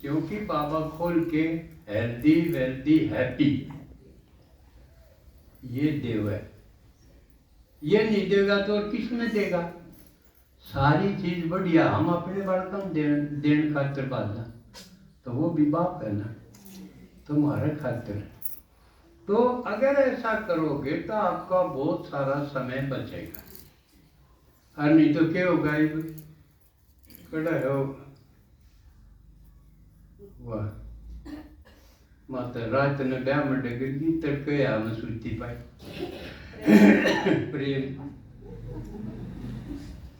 क्योंकि बाबा खोल के हेल्दी वेल्दी हैप्पी ये देव है। ये नहीं देगा तो और किस में देगा? सारी चीज बढ़िया हम अपने बालकों देन खातिर बाजा तो वो भी बाप है ना, तुम्हारे खातिर। तो अगर ऐसा करोगे तो आपका बहुत सारा समय बचेगा, और नहीं तो क्या होगा? कड़ा होगा वाह माता रात ने ब्याह में डगी तड़के आ में सूती पाई प्रेम,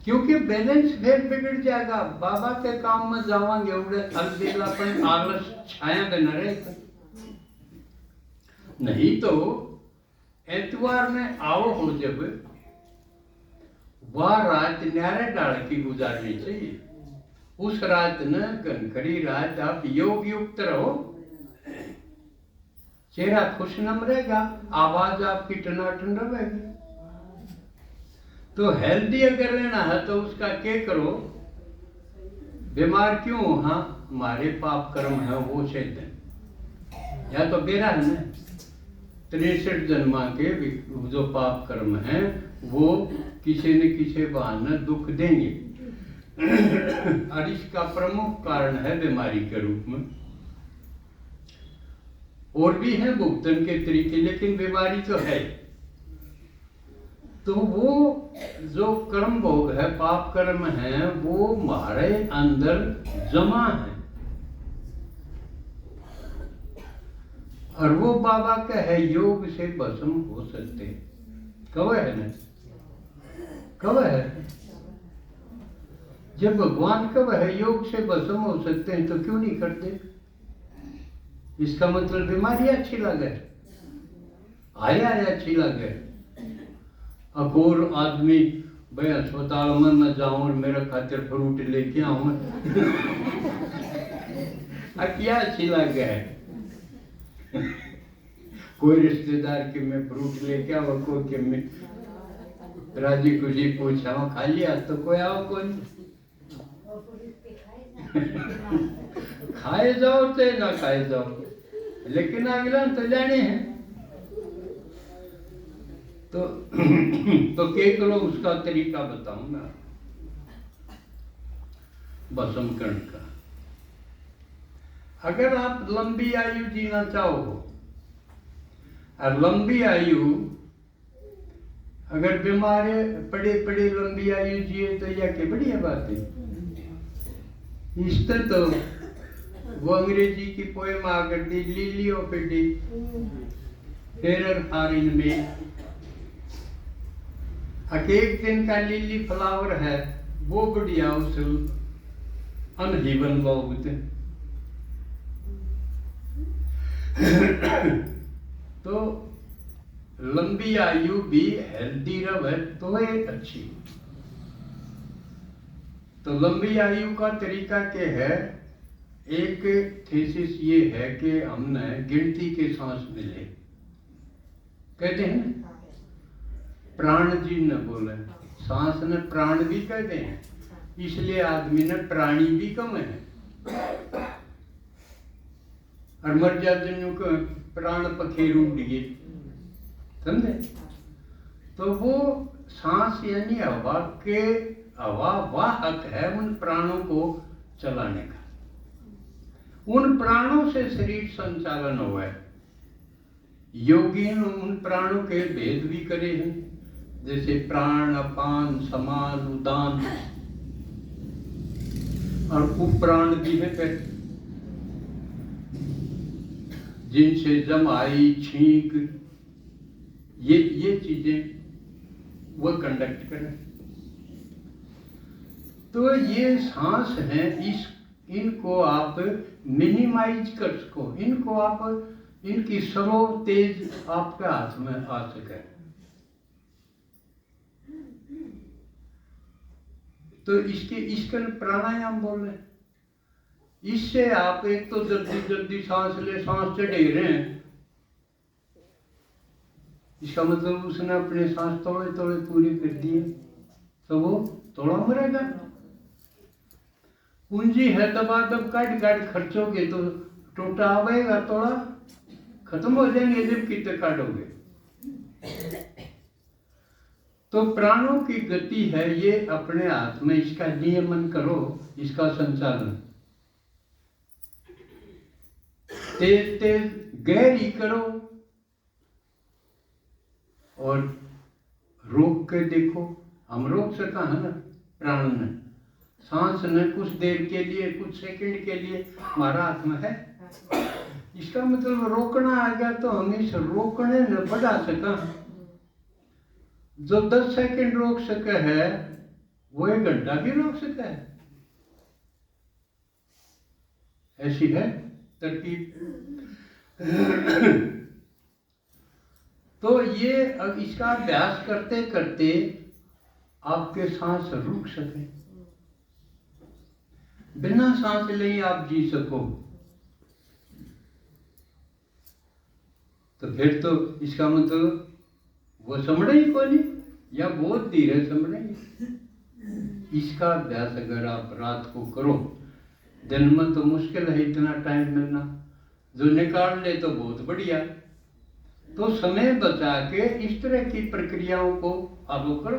क्योंकि बैलेंस फिर बिगड़ जाएगा। बाबा के काम में जावांगे उड़े अलबेलापन आलस छाया बना रहेगा। नहीं तो एतवार में आओ हो जब वह रात न्यारे डाल की गुजारनी चाहिए। उस रात न कनखड़ी रात आप योग युक्त रहो, चेहरा खुशनम रहेगा, आवाज आपकी टनाटन रहेगी। तो हेल्दी अगर रहना है तो उसका क्या करो? बीमार क्यों? हाँ हमारे पाप कर्म है वो सिद्ध, या तो बेरा है ना 63 जन्मा के जो पाप कर्म हैं वो किसी न किसी बहाने दुख देंगे और इसका प्रमुख कारण है बीमारी के रूप में। और भी है भुगतन के तरीके, लेकिन बीमारी तो है। तो वो जो कर्म भोग है, पाप कर्म है, वो हमारे अंदर जमा है, और वो बाबा का है योग से भस्म हो सकते। कब है ना? कब है? जब भगवान कब है योग से भस्म हो सकते हैं तो क्यों नहीं करते? इसका मतलब बीमारी अच्छी लगे, आया अच्छी लगे। अकोर आदमी भाई अस्पताल में मैं जाऊं और मेरा खातिर फ्रूट लेके आऊं क्या अच्छी लगे है? कोई रिश्तेदार के मैं फ्रूट लेके आओ, कोई के मैं राजी खुशी पूछा खा लिया तो कोई आओ कोई खाए जाओ चाहे ना खाए जाओ, लेकिन अगला तो जाने हैं। तो क्या करो? उसका तरीका बताऊं ना भस्म कर्ण का। अगर आप लंबी आयु जीना चाहो, और लंबी आयु अगर बीमार पड़े पड़े लंबी आयु जिए तो यह क्या बढ़िया बात है। इस तो वो अंग्रेजी की पोएम आ कर दी लिलियो पिटी फेरर फॉरिन में। एक दिन का लिली फ्लावर है वो बढ़िया उस अनहीवन लोग तो लंबी आयु भी हेल्दी रहे तो है अच्छी। तो लंबी आयु का तरीका क्या है? एक थीसिस ये है कि हमने गिनती के सांस मिले, कहते हैं प्राण जी न बोले, सांस ने प्राण भी कहते हैं, इसलिए आदमी ने प्राणी भी कम है। और मर जाते को प्राण पखेरु दिए, समझे? तो वो सांस यानी हवा के हवा वाहक है उन प्राणों को चलाने का। उन प्राणों से शरीर संचालन हुआ है। योगी ने उन प्राणों के भेद भी करे हैं, जैसे प्राण अपान समान उदान, और उपप्राण भी है फिर जिनसे जमाई छींक ये चीजें वो कंडक्ट करें। तो ये सांस है, इनको आप मिनिमाइज कर सको, इनको आप इनकी स्लो तेज आपके हाथ में आ सके। तो इसके प्राणायाम बोल रहे, इससे आप एक तो जल्दी जल्दी सांस ले, सांस चढ़े रहे हैं, इसका मतलब उसने अपने सांस थोड़े थोड़े पूरे कर दिए तो वो थोड़ा मरेगा। पूंजी है दबा दब काट काट खर्चोगे तो टोटा आवेगा, थोड़ा खत्म हो जाएंगे जब कितने काटोगे। तो प्राणों की गति है ये अपने हाथ में, इसका नियमन करो, इसका संचालन तेज तेज गहरी करो और रोक के देखो। हम रोक सका है ना प्राण ने, सांस ने कुछ देर के लिए, कुछ सेकंड के लिए हमारा हाथ में है। इसका मतलब रोकना आ गया तो हम इस रोकने न बढ़ा सका। जो 10 सेकंड रोक सके है वो 1 घंटा भी रोक सका है। ऐसी है तरकीब। तो ये अब इसका अभ्यास करते करते आपके सांस रुक सके, बिना सांस लिए आप जी सको, तो फिर तो इसका मतलब वो समझे ही को नहीं, या बहुत धीरे समझे। इसका अभ्यास अगर आप रात को करो, दिन में तो मुश्किल है इतना टाइम मिलना, जो निकाल ले तो बहुत बढ़िया। तो समय बचा के इस तरह की प्रक्रियाओं को आप करो,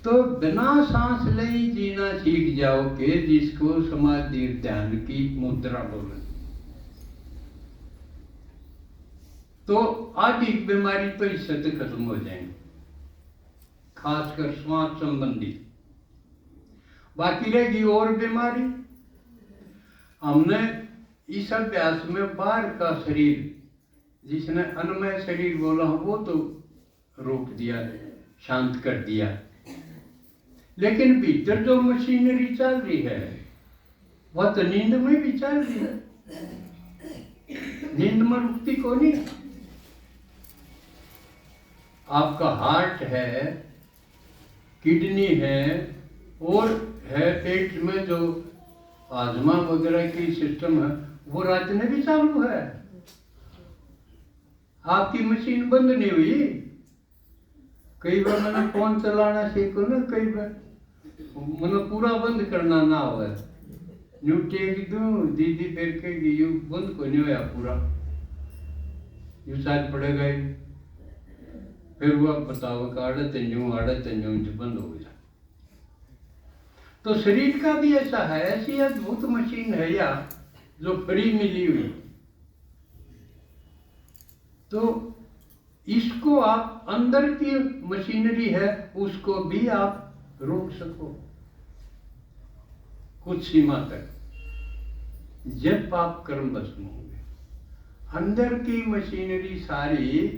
तो बिना सांस ले ही जीना सीख जाओगे, जिसको समाधि ध्यान की मुद्रा बोले। तो आदि बीमारी तो इससे खत्म हो जाएंगी, खासकर श्वास संबंधी। बाकी रहेगी और बीमारी। हमने इस अभ्यास में बाहर का शरीर, जिसने अन्नमय शरीर बोला वो तो रोक दिया, शांत कर दिया, लेकिन भीतर जो मशीनरी चल रही है वह तो नींद में भी चल रही है। नींद में रुकती को नहीं। आपका हार्ट है, किडनी है, और है पेट में जो आजमा वगैरह की सिस्टम है, वो रात में भी चालू है। आपकी मशीन बंद नहीं हुई। कई बार मैंने फोन चलाना सीखो ना, कई बार मैंने पूरा बंद करना ना हो, न्यू टेक दूं दीदी फिर कहेगी यू बंद को नहीं होया पूरा, यू शायद पड़ेगा ही। फिर वो आप बताओ कि आड़े तंजू बंद हो गया। तो शरीर का भी ऐसा है, ऐसी अद्भुत मशीन है या जो फ्री मिली हुई। तो इसको आप, अंदर की मशीनरी है उसको भी आप रोक सको कुछ सीमा तक, जब पाप कर्म भस्म होंगे। अंदर की मशीनरी सारी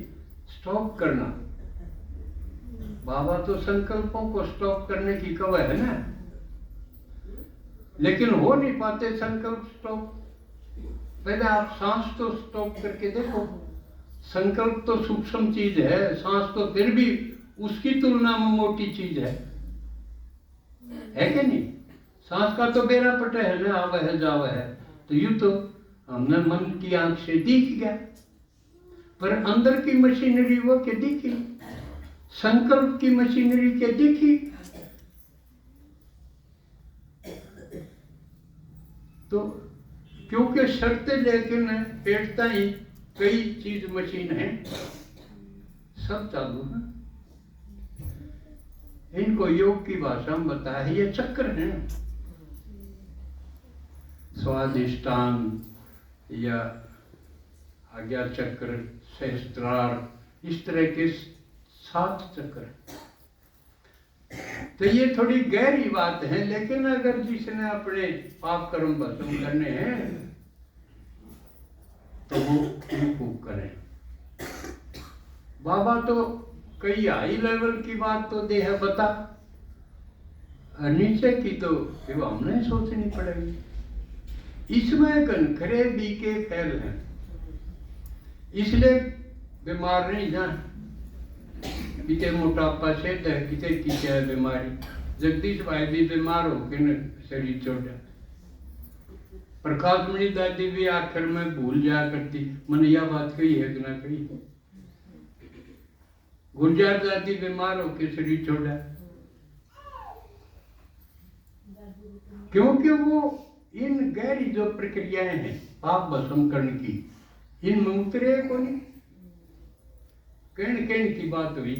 स्टॉप करना। बाबा तो संकल्पों को स्टॉप करने की कवा है ना, लेकिन हो नहीं पाते संकल्प स्टॉप। पहले आप सांस तो स्टॉप करके देखो। संकल्प तो सूक्ष्म चीज है, सांस तो फिर भी उसकी तुलना में मोटी चीज है कि नहीं? सांस का तो बेरा पटे है ना, आवा है जावा है, तो यूं तो हमने मन की आंख से दिख गया, पर अंदर की मशीनरी वो के दिखी, संकल्प की मशीनरी के दिखी। तो क्योंकि शर्तें लेकिन पेटता ही कई चीज मशीन है, सब चालू है। इनको योग की भाषा में बताया है, ये चक्र है। स्वादिष्टान या आज्ञा चक्र, सहस्त्रार, इस तरह के 7 चक्र। तो ये थोड़ी गहरी बात है, लेकिन अगर जिसने अपने पाप कर्म भस्म करने हैं तो वो खूब करें। बाबा तो कई हाई लेवल की बात तो दे है बता, नीचे की तो फिर हमने सोचनी पड़ेगी। इसमें घनखरे बीके फैल हैं, इसलिए बीमार नहीं जाए। किते मोटापा से किते किते बीमारी। जगदीश भाई भी बीमार हो के न शरीर छोड़ा। प्रकाश मणि दादी भी आखिर में भूल जाया करती, मैंने यह बात कही है कि ना कही। गुलजार दादी बीमार हो के शरीर छोड़ा। क्योंकि वो इन गहरी जो प्रक्रियाएं हैं पाप भस्म करने की, इनमें उतरे को नहीं। कहन की बात हुई,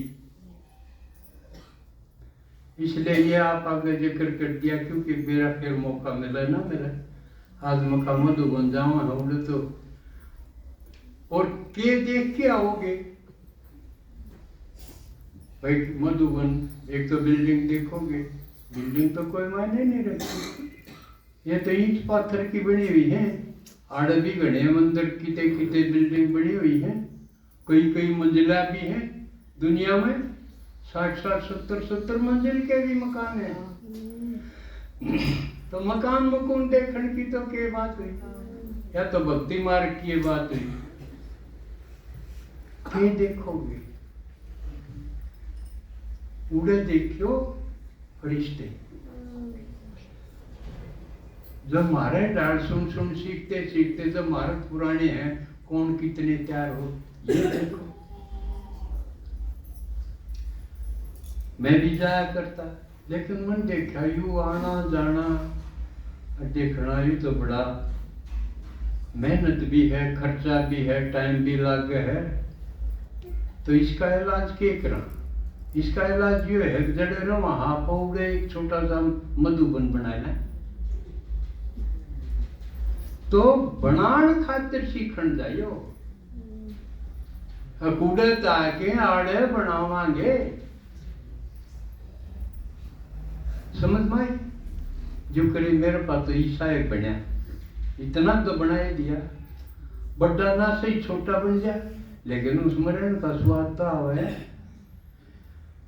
इसलिए ये आप आगे जिक्र कर दिया, क्योंकि मेरा फिर मौका मिला ना, मेरा आज मौका मधुबन जाऊँ हम तो, और के देख के आओगे भाई मधुबन, एक तो बिल्डिंग देखोगे, बिल्डिंग तो कोई मायने नहीं रखती, ये तो ईंट पत्थर की बनी हुई है, आड़े भी घने मंदिर किते किते बिल्डिंग बनी हुई है, कई मंजिला भी है दुनिया में, 60 70 मंजिल के भी मकान है। तो मकान मुकुन देखने की तो क्या बात हुई, या तो भक्ति मार्ग की बात हुई। ये देखोगे, उड़े देखियो फरिश्ते, जब हमारे डाल सुन सुन सीखते सीखते जब महारत पुराने हैं, कौन कितने तैयार हो, ये देखो। मैं भी जाया करता, लेकिन मन देखा यू आना जाना देखना, यू तो बड़ा मेहनत भी है, खर्चा भी है, टाइम भी लग है। तो इसका इलाज क्या करा? इसका इलाज ये है, जड़े रहो वहां पौड़े एक छोटा सा मधुबन बनाना, तो बनान खातिर सीखन जाइयो, कूड़े ताके आड़े बनावांगे, समझ में आई? जो करे मेरे पास तो ईसा एक बना, इतना तो बना ही दिया, बड़ा ना सही छोटा बन जाए, लेकिन उस मरण का स्वाद तो आवे।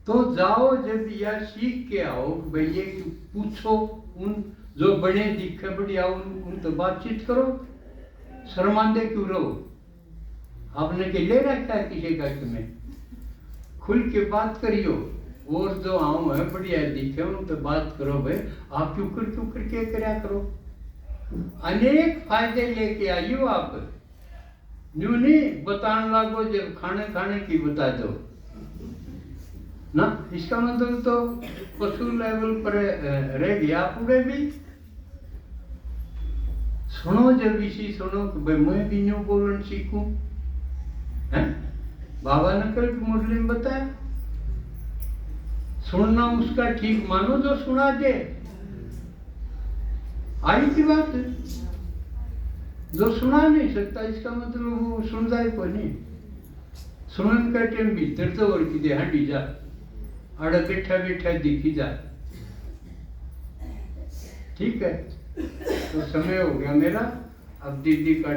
तो जाओ जब यह सीख के आओ भाई, ये पूछो उन जो बड़े दिखे बढ़िया, उन तो बातचीत करो, शर्मांदे क्यों रहो? आपने के ले रखा है किसी का तुम्हें, खुल के बात करियो, और जो आऊँ है बढ़िया दिखे उन तो बात करो भाई, आप क्यों कर के करया करो, अनेक फायदे लेके आइयो आप, न्यू नहीं बताने लागो जब खाने की बता दो ना, इसका मतलब तो पशु लेवल पर रह गया। पूरे भी सुनो, जब इसी सुनो कि भाई मैं भी न्यू बोलन सीखूं, हैं? बाबा ने कल की मुरली में बताया, सुनना उसका ठीक मानो जो सुना दे, आई की बात है। जो सुना नहीं सकता इसका मतलब वो सुन जाए कोई नहीं, सुनन का टाइम भीतर तो और की दे हटी जा, अड़ बैठा बैठा दिखी जा, ठीक है। तो समय हो गया मेरा, अब दीदी का